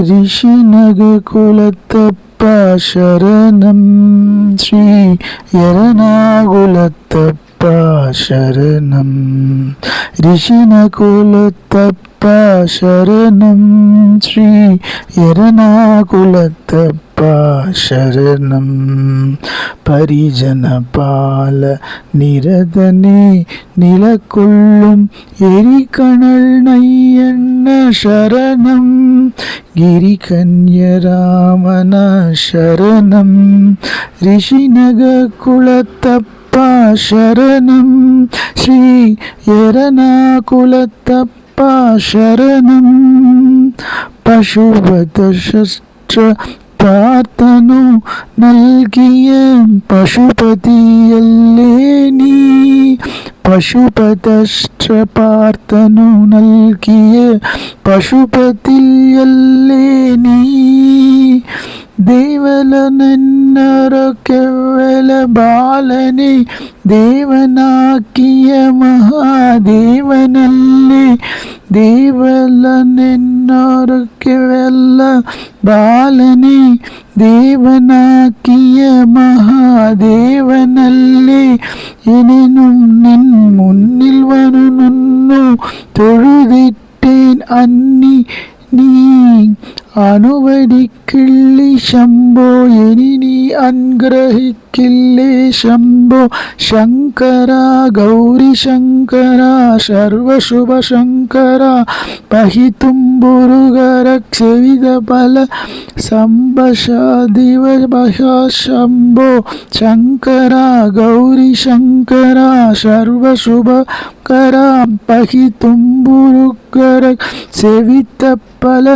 ரிஷிநக குலத்தப்பா சரணம் ஸ்ரீ எரணாகுலத்தப்பா சரணம் ரிஷிநகுலத்தப்பா சரணம் ஸ்ரீ எரணாகுலத்தப்பா சரணம் பரிஜன பால நிரதனே நிலக்கொள்ளும் எரிகணல் நையண்ண சரணம் கிரிகன்யராமன சரணம் ரிஷிநக குலத்தப்பா சரணம் ஸ்ரீ எரணாகுலத்தப்பா சரணம் பசுபதசஸ்ட்ர பார்த்தனு நல்கிய பசுபதியல்லே நீ பசுபதஸ்ட்ர பார்த்தனு நல்கிய பசுபதியல்லே நீ ದೇವಲನೆನ್ನರೊಕೆವ್ವೆಲ ಬಾಲನೆ ದೇವನಾಕಿಯ ಮಹಾದೇವನಲ್ಲಿ ದೇವಲನೆನ್ನರೊಕೆವೆಲ್ಲ ಬಾಲನೆ ದೇವನಾಕಿಯ ಮಹಾದೇವನಲ್ಲಿ எனினும் நின் முன்னில் வரு நுண்ணு தொழுதிட்டேன் அன்னி நீ அனுவடிக்கிள்ளி ಶಂಭೋ ಎನಿ ನೀ ಅನ್ಗ್ರಹಿಕ್ಕಿಲ್ಲೇ ಶಂಭೋ ಶಂಕರ ಗೌರಿ ಶಂಕರ ಸರ್ವಶುಭ ಶಂಕರ ಪಹಿ ತುಂಬುರುಗರ ಕ್ಷವಿದ ಬಲ ಸಂಬಶ ದಿವ ಬಹ ಶಂಭೋ ಶಂಕರ ಗೌರಿ ಶಂಕರ ಸರ್ವಶುಭಕರ ಪಹಿ ತುಂಬುರುಗರ ಸೇವಿತ ಫಲ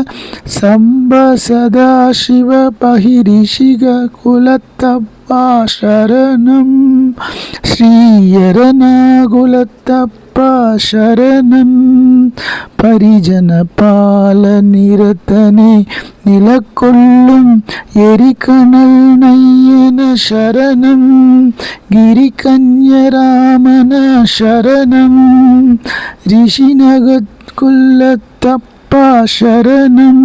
ಸಂಬ ಸದಾಶಿವ ಪಹಿ ರಿಷಿಗ ಕುಲತ್ತಪ್ಪ ಶರಣಂ ಶ್ರೀ ಎರಣಾಗುಲತ್ತಪ್ಪ ಶರಣಂ ಪರಿಜನ ಪಾಲ ನಿರತನೆ நிலக்கொள்ளும் எரிகணல் நையன சரணம் கிரிகன்யராமன சரணம் ரிஷிநகுலத்தப்பா சரணம்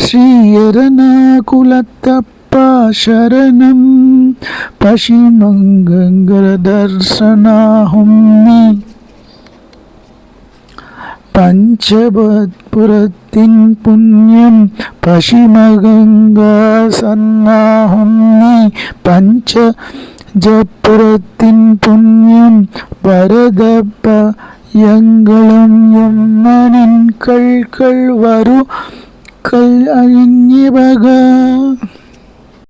ஸ்ரீ எரணாகுலத்தப்பா சரணம் பசிமங்கர தர்சனாஹும்மி பஞ்சபத்புரத்தின் புண்ணியம் பசிமகங்கா சன்னாஹும்மி பஞ்சஜபுரத்தின் புண்ணியம் வரதப்ப எங்களும் எம்மனின் கள்கள் வரு கல் அழிஞபக